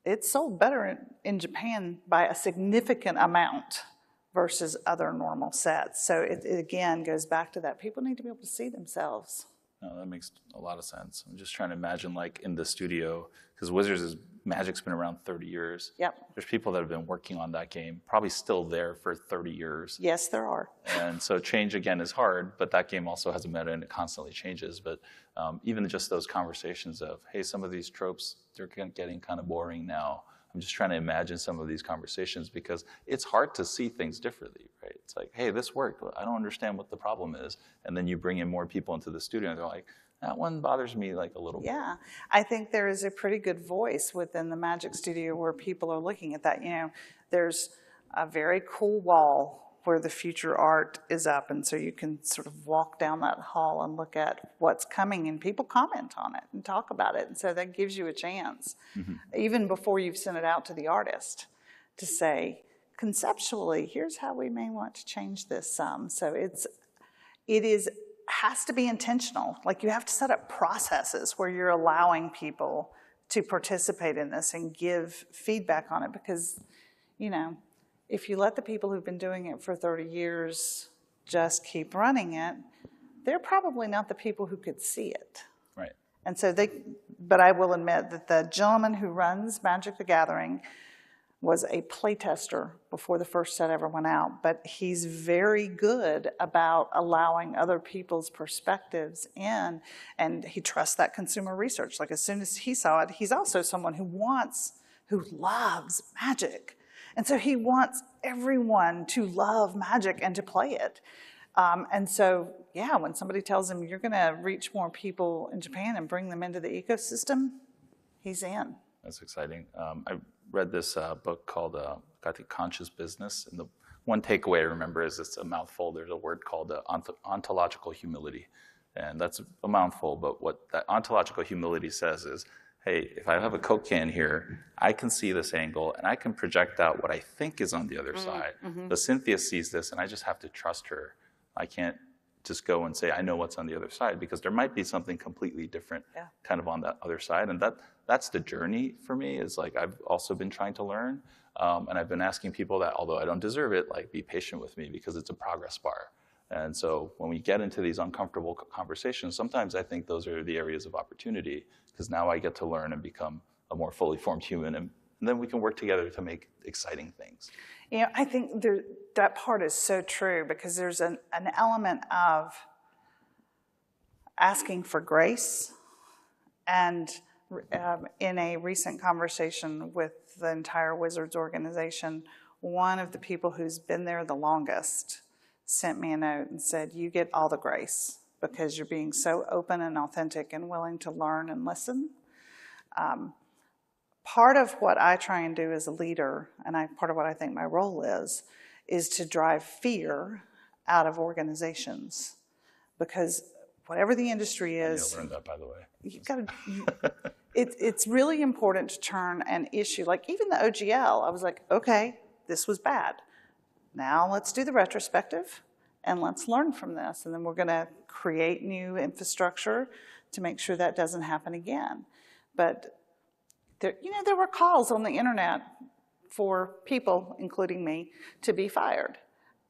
S2: it sold better in Japan by a significant amount versus other normal sets. So it again goes back to that. People need to be able to see themselves.
S1: No, that makes a lot of sense. I'm just trying to imagine like in the studio, because Magic's been around 30 years.
S2: Yep.
S1: There's people that have been working on that game, probably still there for 30 years.
S2: Yes, there are.
S1: And so change again is hard, but that game also has a meta and it constantly changes. But even just those conversations of, hey, some of these tropes, they're getting kind of boring now. I'm just trying to imagine some of these conversations because it's hard to see things differently, right? It's like, hey, this worked. I don't understand what the problem is. And then you bring in more people into the studio and they're like, that one bothers me like a little bit.
S2: Yeah, I think there is a pretty good voice within the Magic Studio where people are looking at that. You know, there's a very cool wall where the future art is up, and so you can sort of walk down that hall and look at what's coming, and people comment on it and talk about it, and so that gives you a chance, even before you've sent it out to the artist, to say, conceptually, here's how we may want to change this some. So it has to be intentional. Like you have to set up processes where you're allowing people to participate in this and give feedback on it because, you know, if you let the people who've been doing it for 30 years just keep running it, they're probably not the people who could see it.
S1: Right.
S2: And so but I will admit that the gentleman who runs Magic the Gathering was a playtester before the first set ever went out, but he's very good about allowing other people's perspectives in, and he trusts that consumer research. Like as soon as he saw it, he's also someone who loves Magic. And so he wants everyone to love Magic and to play it. And so, yeah, when somebody tells him you're going to reach more people in Japan and bring them into the ecosystem, he's in.
S1: That's exciting. I read this book called I think Conscious Business, and the one takeaway I remember is it's a mouthful. There's a word called ontological humility, and that's a mouthful. But what that ontological humility says is, hey, if I have a Coke can here, I can see this angle, and I can project out what I think is on the other side. But Cynthia sees this, and I just have to trust her. I can't just go and say, I know what's on the other side, because there might be something completely different kind of on that other side. And that's the journey for me, is like I've also been trying to learn. And I've been asking people that, although I don't deserve it, like be patient with me because it's a progress bar. And so when we get into these uncomfortable conversations, sometimes I think those are the areas of opportunity, because now I get to learn and become a more fully formed human, and then we can work together to make exciting things.
S2: You know, I think that part is so true, because there's an element of asking for grace. And in a recent conversation with the entire Wizards organization, one of the people who's been there the longest sent me a note and said, you get all the grace because you're being so open and authentic and willing to learn and listen. Part of what I try and do as a leader, and part of what I think my role is to drive fear out of organizations. Because whatever the industry is,
S1: I learned that, by the way.
S2: You've got to. It's really important to turn an issue, like even the OGL. I was like, okay, this was bad. Now let's do the retrospective, and let's learn from this, and then we're going to create new infrastructure to make sure that doesn't happen again. But there were calls on the internet for people, including me, to be fired.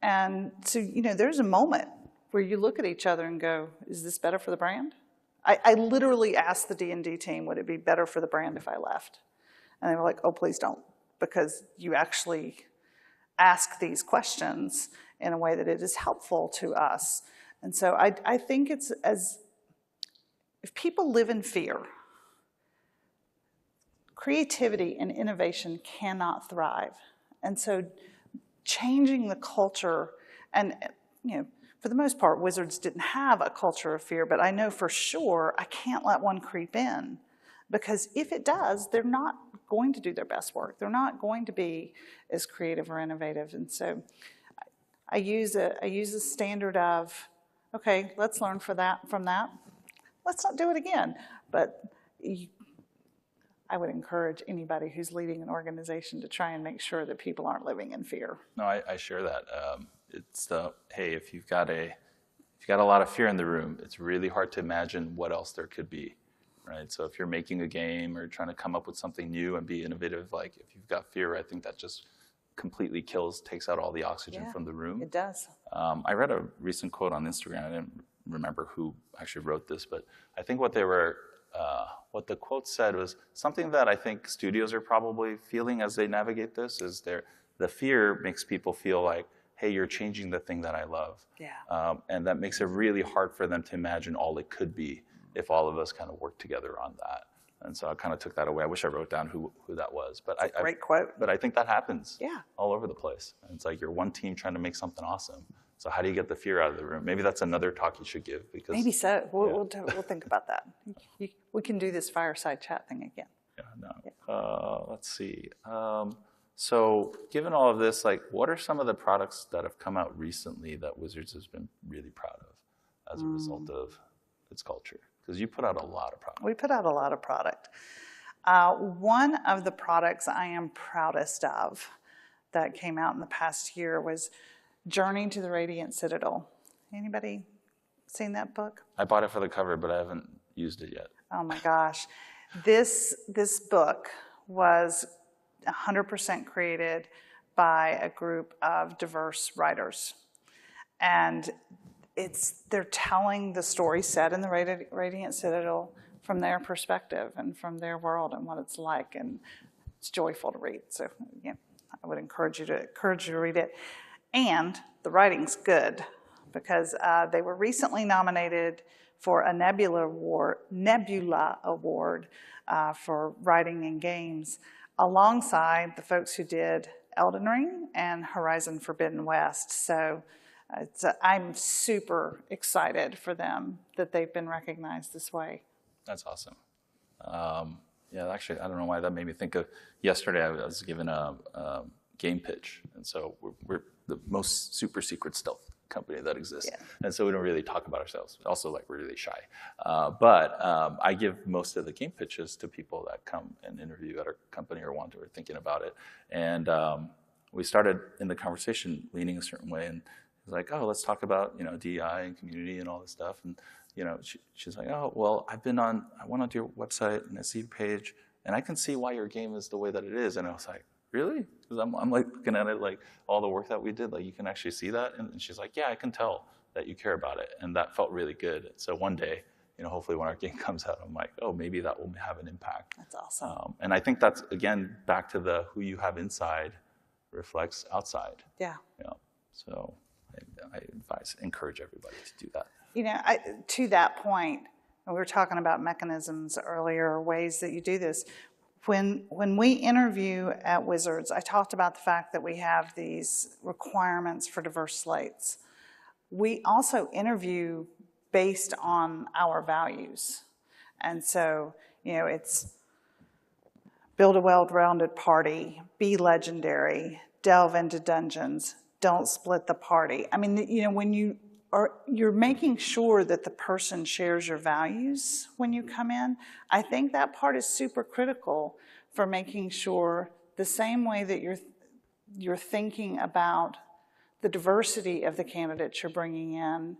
S2: And so, there's a moment where you look at each other and go, is this better for the brand? I literally asked the D&D team, would it be better for the brand if I left? And they were like, oh, please don't, because you actually ask these questions in a way that it is helpful to us. And so I think if people live in fear, creativity and innovation cannot thrive. And so changing the culture, and for the most part, Wizards didn't have a culture of fear, but I know for sure I can't let one creep in, because if it does, they're not going to do their best work. They're not going to be as creative or innovative. And so I use a standard of, okay, let's learn from that. Let's not do it again. But I would encourage anybody who's leading an organization to try and make sure that people aren't living in fear.
S1: No, I share that. It's hey, if you've got a lot of fear in the room, it's really hard to imagine what else there could be, right? So if you're making a game or trying to come up with something new and be innovative, like if you've got fear, I think that just completely takes out all the oxygen from the room.
S2: It does.
S1: I read a recent quote on Instagram. I didn't remember who actually wrote this, but I think what the quote said was something that I think studios are probably feeling as they navigate this is the fear makes people feel like, hey, you're changing the thing that I love.
S2: Yeah.
S1: And that makes it really hard for them to imagine all it could be if all of us kind of work together on that. And so I kind of took that away. I wish I wrote down who that was. But
S2: Great quote.
S1: But I think that happens
S2: Yeah.
S1: all over the place. And it's like you're one team trying to make something awesome. So how do you get the fear out of the room? Maybe that's another talk you should give. Because
S2: maybe so. We'll think about that. We can do this fireside chat thing again.
S1: Yeah, no. Yeah. Let's see. So given all of this, like, what are some of the products that have come out recently that Wizards has been really proud of as a result of its culture? Because you put out a lot of product.
S2: We put out a lot of product. One of the products I am proudest of that came out in the past year was Journey to the Radiant Citadel. Anybody seen that book?
S1: I bought it for the cover, but I haven't used it yet.
S2: Oh my gosh. This book was 100% created by a group of diverse writers. And they're telling the story set in the Radiant Citadel from their perspective and from their world and what it's like, and it's joyful to read. So I would encourage you to read it. And the writing's good, because they were recently nominated for a Nebula Award for writing in games, alongside the folks who did Elden Ring and Horizon Forbidden West. So I'm super excited for them that they've been recognized this way.
S1: That's awesome. Actually, I don't know why that made me think of yesterday. I was given a game pitch, and so we're the most super secret stealth company that exists, and so we don't really talk about ourselves. Also, like, we're really shy. But I give most of the game pitches to people that come and interview at our company or are thinking about it. And we started in the conversation leaning a certain way, and it was like, oh, let's talk about DEI and community and all this stuff. And she's like, oh, well, I went onto your website and I see your page, and I can see why your game is the way that it is. And I was like, really? Because I'm like looking at it, like all the work that we did, like you can actually see that. And she's like, yeah, I can tell that you care about it. And that felt really good. So one day, hopefully when our game comes out, I'm like, oh, maybe that will have an impact.
S2: That's awesome.
S1: And I think that's, again, back to the who you have inside reflects outside.
S2: Yeah.
S1: So I encourage everybody to do that.
S2: To that point, we were talking about mechanisms earlier, ways that you do this. When we interview at Wizards, I talked about the fact that we have these requirements for diverse slates. we also interview based on our values. And so, it's build a well-rounded party, be legendary, delve into dungeons, don't split the party. I mean, when you're making sure that the person shares your values when you come in. I think that part is super critical for making sure the same way that you're thinking about the diversity of the candidates you're bringing in,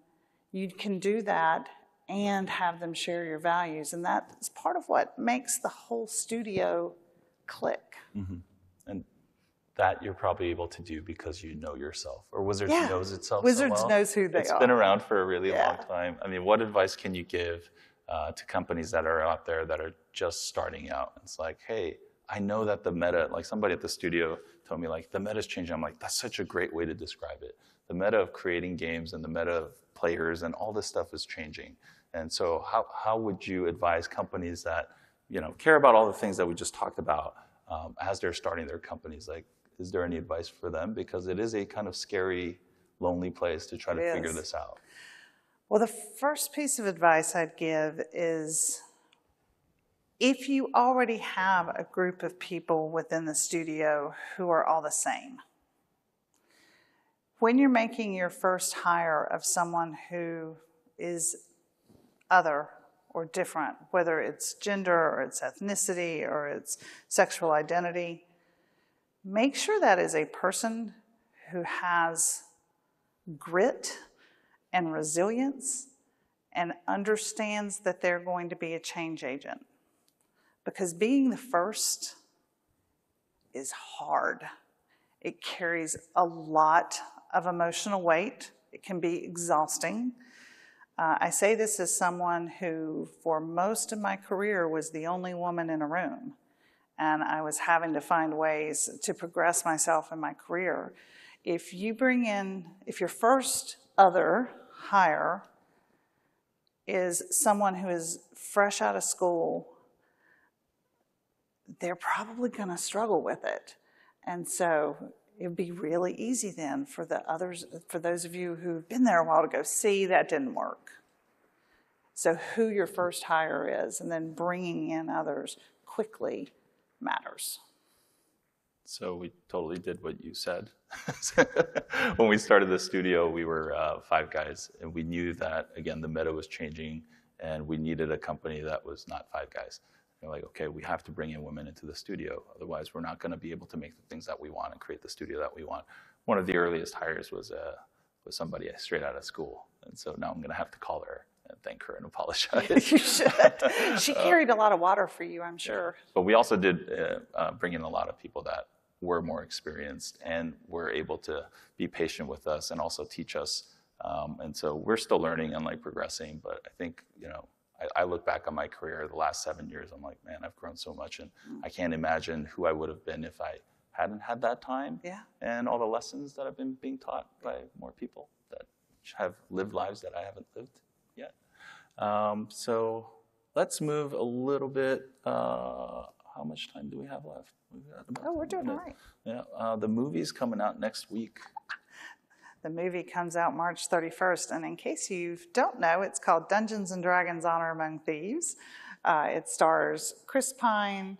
S2: you can do that and have them share your values. And that's part of what makes the whole studio click.
S1: Mm-hmm. And that you're probably able to do because you know yourself, or Wizards knows itself
S2: Wizards
S1: so well.
S2: knows who they are.
S1: It's been around for a really long time. I mean, what advice can you give to companies that are out there that are just starting out? It's like, hey, I know that the meta, like somebody at the studio told me, like, the meta's changing. I'm like, that's such a great way to describe it. The meta of creating games and the meta of players and all this stuff is changing. And so how would you advise companies that, care about all the things that we just talked about as they're starting their companies? Like, is there any advice for them? Because it is a kind of scary, lonely place to try to figure this out.
S2: Well, the first piece of advice I'd give is, if you already have a group of people within the studio who are all the same, when you're making your first hire of someone who is other or different, whether it's gender or it's ethnicity or it's sexual identity, make sure that is a person who has grit and resilience and understands that they're going to be a change agent. Because being the first is hard. It carries a lot of emotional weight. It can be exhausting. I say this as someone who, for most of my career, was the only woman in a room. And I was having to find ways to progress myself in my career. If your first other hire is someone who is fresh out of school, they're probably going to struggle with it. And so it'd be really easy then for those of you who've been there a while to go, see, that didn't work. So who your first hire is, and then bringing in others quickly matters.
S1: So we totally did what you said. When we started the studio, we were 5 guys, and we knew that, again, the meta was changing, and we needed a company that was not 5 guys. They're like, okay, we have to bring in women into the studio. Otherwise, we're not going to be able to make the things that we want and create the studio that we want. One of the earliest hires was somebody straight out of school. And so now I'm going to have to call her and thank her and apologize.
S2: You should. She carried a lot of water for you, I'm sure.
S1: Yeah. But we also did bring in a lot of people that were more experienced and were able to be patient with us and also teach us. And so we're still learning and progressing. But I think, I look back on my career the last 7 years, I'm like, man, I've grown so much, and I can't imagine who I would have been if I hadn't had that time.
S2: Yeah.
S1: And all the lessons that I've been being taught by more people that have lived lives that I haven't lived yet. So let's move a little bit. How much time do we have left?
S2: We're doing all right.
S1: Yeah. The movie's coming out next week.
S2: The movie comes out March 31st, and in case you don't know, it's called Dungeons & Dragons: Honor Among Thieves. It stars Chris Pine,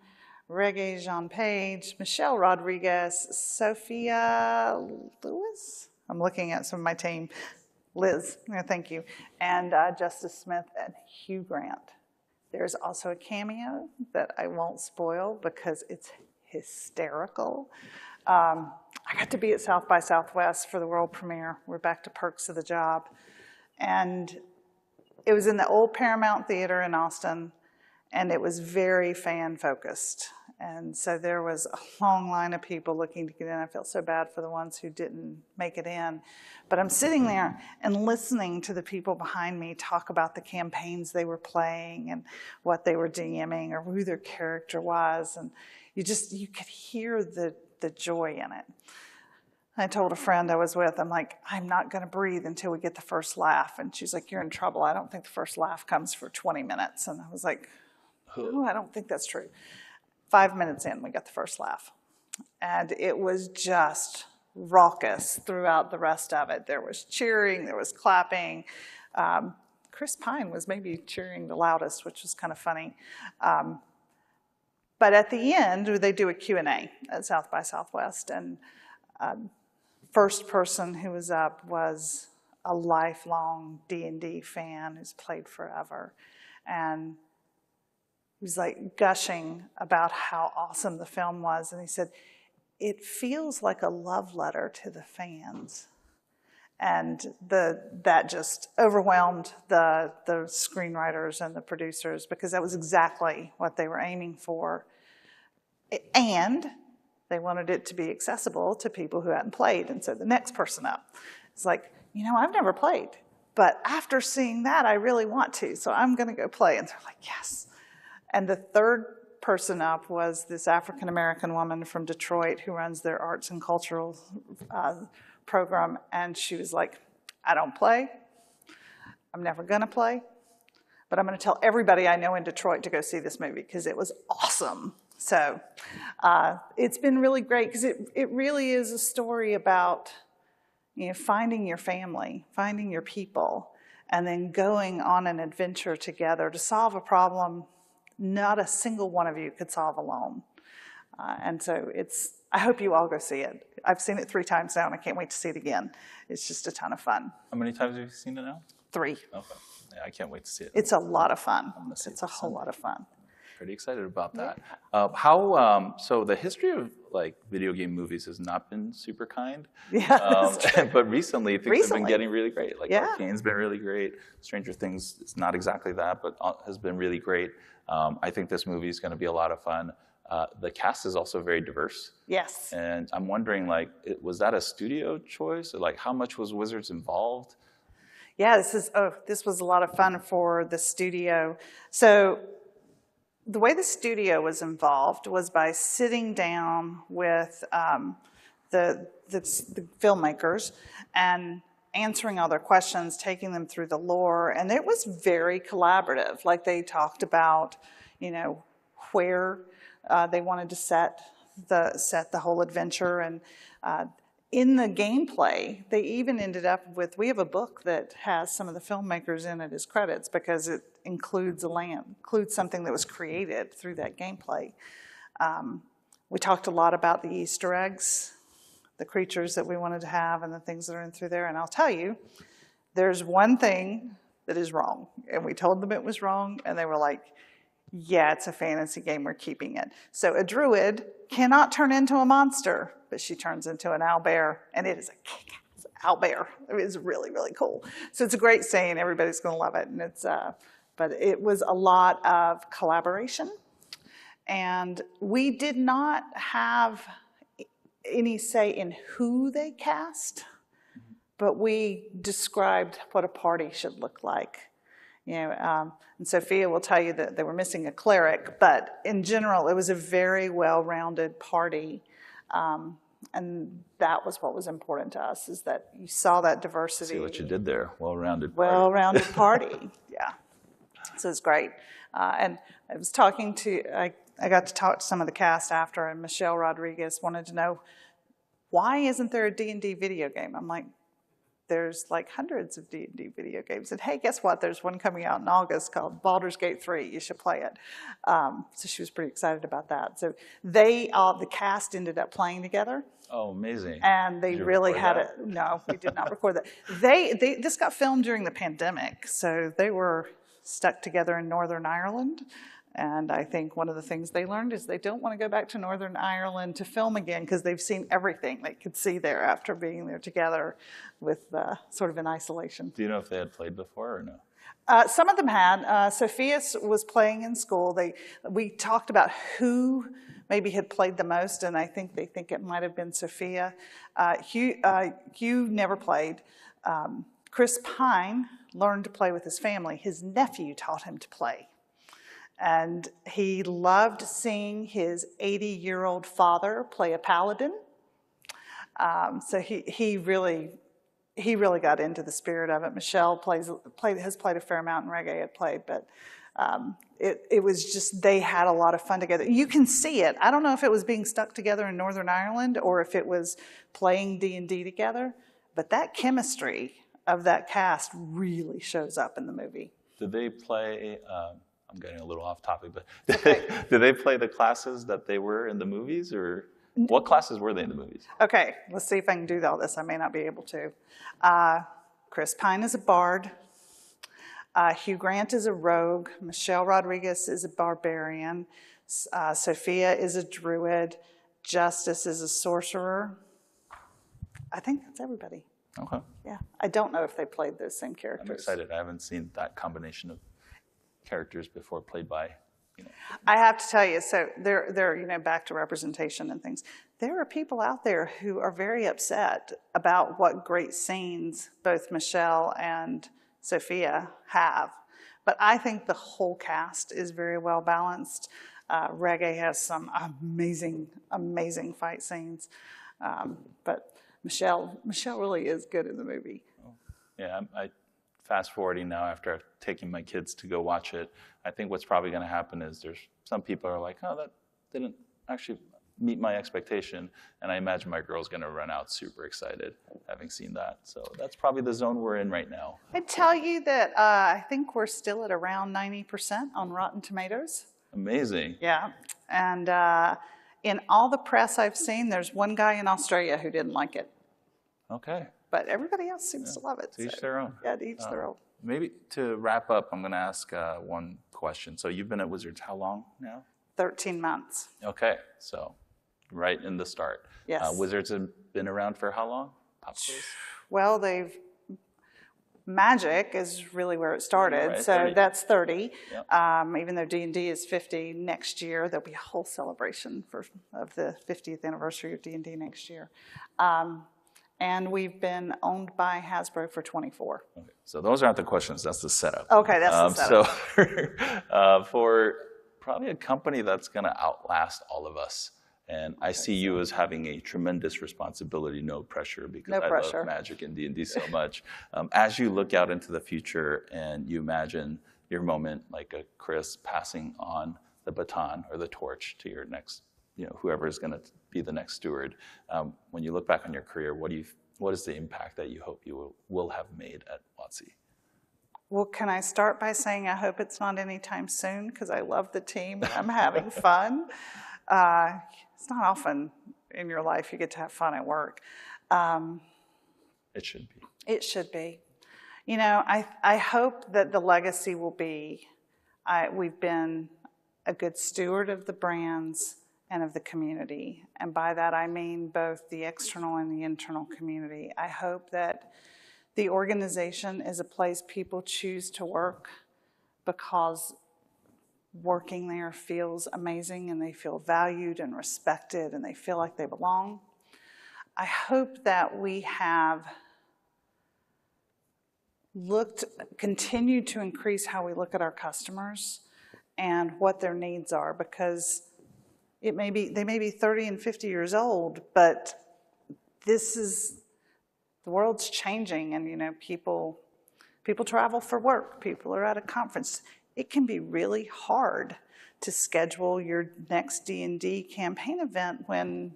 S2: Regé-Jean Page, Michelle Rodriguez, Sophia Lewis. I'm looking at some of my team. Liz, thank you. And Justice Smith and Hugh Grant. There's also a cameo that I won't spoil because it's hysterical. I got to be at South by Southwest for the world premiere. We're back to perks of the job. And it was in the old Paramount Theater in Austin, and it was very fan-focused. And so there was a long line of people looking to get in. I felt so bad for the ones who didn't make it in. But I'm sitting there and listening to the people behind me talk about the campaigns they were playing and what they were DMing or who their character was. And you could hear the joy in it. I told a friend I was with, I'm like, I'm not going to breathe until we get the first laugh. And she's like, you're in trouble. I don't think the first laugh comes for 20 minutes. And I was like, oh, I don't think that's true. 5 minutes in, we got the first laugh. And it was just raucous throughout the rest of it. There was cheering, there was clapping. Chris Pine was maybe cheering the loudest, which was kind of funny. But at the end, they do a Q&A at South by Southwest, and first person who was up was a lifelong D&D fan who's played forever. And he was like gushing about how awesome the film was. And he said, it feels like a love letter to the fans. And that just overwhelmed the screenwriters and the producers, because that was exactly what they were aiming for. And they wanted it to be accessible to people who hadn't played. And so the next person up is like, you know, I've never played, but after seeing that, I really want to, so I'm going to go play. And they're like, yes. And the third person up was this African-American woman from Detroit who runs their arts and cultural program. And she was like, I don't play. I'm never going to play. But I'm going to tell everybody I know in Detroit to go see this movie because it was awesome. So it's been really great because it really is a story about, you know, finding your family, finding your people, and then going on an adventure together to solve a problem not a single one of you could solve alone. And so I hope you all go see it. I've seen it 3 times now, and I can't wait to see it again. It's just a ton of fun.
S1: How many times have you seen it now?
S2: 3.
S1: Okay. Yeah, I can't wait to see it.
S2: It's a lot of fun.
S1: It's
S2: a whole lot of fun.
S1: Pretty excited about that.
S2: Yeah.
S1: So the history of like video game movies has not been super kind.
S2: Yeah,
S1: but recently things have been getting really great. Like Arcane's been really great. Stranger Things is not exactly that, but has been really great. I think this movie is going to be a lot of fun. The cast is also very diverse.
S2: Yes.
S1: And I'm wondering, like, was that a studio choice? Or like, how much was Wizards involved?
S2: Yeah, this was a lot of fun for the studio. So the way the studio was involved was by sitting down with the filmmakers and answering all their questions, taking them through the lore, and it was very collaborative. Like they talked about, you know, where they wanted to set the whole adventure, and in the gameplay, they even ended up with, we have a book that has some of the filmmakers in it as credits because it includes something that was created through that gameplay. We talked a lot about the Easter eggs, the creatures that we wanted to have and the things that are in through there. And I'll tell you, there's one thing that is wrong. And we told them it was wrong, and they were like, yeah, it's a fantasy game, we're keeping it. So a druid cannot turn into a monster, but she turns into an owlbear, and it is a kick-ass owlbear. It is really, really cool. So it's a great saying, everybody's gonna love it. And but it was a lot of collaboration. And we did not have any say in who they cast, but we described what a party should look like. You know, and Sophia will tell you that they were missing a cleric, but in general, it was a very well-rounded party. And that was what was important to us, is that you saw that diversity.
S1: See what you did there, well-rounded party.
S2: Well-rounded party, yeah. So it's great. And I was talking to, I got to talk to some of the cast after, and Michelle Rodriguez wanted to know, why isn't there a D&D video game? I'm like, there's like hundreds of D&D video games. And hey, guess what? There's one coming out in August called Baldur's Gate 3. You should play it. So she was pretty excited about that. So the cast ended up playing together.
S1: Oh, amazing.
S2: And they really had it. No, we did not record that. This got filmed during the pandemic. So they were stuck together in Northern Ireland. And I think one of the things they learned is they don't want to go back to Northern Ireland to film again because they've seen everything they could see there after being there together with sort of in isolation.
S1: Do you know if they had played before or no?
S2: Some of them had. Sophia was playing in school. We talked about who maybe had played the most, and I think they think it might have been Sophia. Hugh never played. Chris Pine learned to play with his family. His nephew taught him to play. And he loved seeing his 80-year-old father play a paladin. So he really got into the spirit of it. Michelle has played a fair amount, and Reggae had played, but it was just, they had a lot of fun together. You can see it. I don't know if it was being stuck together in Northern Ireland or if it was playing D&D together, but that chemistry of that cast really shows up in the movie.
S1: Did they play, I'm getting a little off topic, but
S2: Okay.
S1: did they play the classes that they were in the movies, or what classes were they in the movies?
S2: Okay, let's see if I can do all this. I may not be able to. Chris Pine is a bard. Hugh Grant is a rogue. Michelle Rodriguez is a barbarian. Sophia is a druid. Justice is a sorcerer. I think that's everybody.
S1: Okay.
S2: Yeah, I don't know if they played those same characters.
S1: I'm excited. I haven't seen that combination of characters before played by,
S2: I have to tell you, so they're back to representation and things. There are people out there who are very upset about what great scenes both Michelle and Sophia have. But I think the whole cast is very well balanced. Reggae has some amazing, amazing fight scenes. But Michelle really is good in the movie.
S1: Yeah, I fast forwarding now after taking my kids to go watch it. I think what's probably going to happen is there's some people are like, oh, that didn't actually meet my expectation. And I imagine my girl's going to run out super excited having seen that. So that's probably the zone we're in right now.
S2: I'd tell you that I think we're still at around 90% on Rotten Tomatoes.
S1: Amazing.
S2: Yeah. And in all the press I've seen, there's one guy in Australia who didn't like it.
S1: Okay.
S2: But everybody else seems to love it.
S1: To each their own.
S2: Yeah, to each their own.
S1: Maybe to wrap up, I'm going to ask one question. So you've been at Wizards how long now?
S2: 13 months.
S1: Okay. So right in the start.
S2: Yes.
S1: Wizards have been around for how long?
S2: Well, Magic is really where it started,
S1: Right,
S2: so
S1: 30.
S2: that's 30.
S1: Yep.
S2: Even though D&D is 50 next year, there'll be a whole celebration of the 50th anniversary of D&D next year. And we've been owned by Hasbro for 24.
S1: Okay. So those aren't the questions, that's the setup.
S2: Okay, that's the setup.
S1: So for probably a company that's going to outlast all of us, and I see you as having a tremendous responsibility, no pressure, because I love Magic and D&D so much. As you look out into the future and you imagine your moment, like a Chris passing on the baton or the torch to your next, whoever is going to be the next steward. When you look back on your career, what is the impact that you hope you will have made at WotC?
S2: Well, can I start by saying I hope it's not anytime soon, because I love the team and I'm having fun. It's not often in your life you get to have fun at work.
S1: It should be.
S2: It should be. I hope that the legacy will be, we've been a good steward of the brands and of the community. And by that I mean both the external and the internal community. I hope that the organization is a place people choose to work because working there feels amazing and they feel valued and respected and they feel like they belong. I hope that we have continued to increase how we look at our customers and what their needs are, because they may be 30 and 50 years old, but the world's changing, and people travel for work, people are at a conference. It can be really hard to schedule your next D&D campaign event when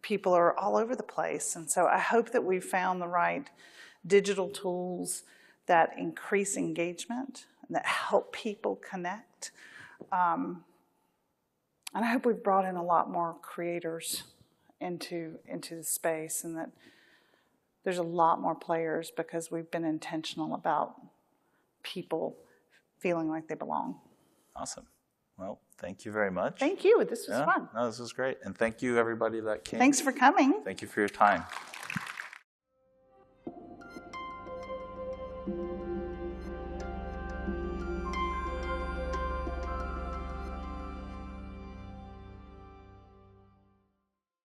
S2: people are all over the place. And so I hope that we've found the right digital tools that increase engagement and that help people connect. And I hope we've brought in a lot more creators into the space, and that there's a lot more players, because we've been intentional about people feeling like they belong.
S1: Awesome. Well, thank you very much.
S2: Thank you. This was fun.
S1: No, this was great. And thank you, everybody that came.
S2: Thanks for coming.
S1: Thank you for your time.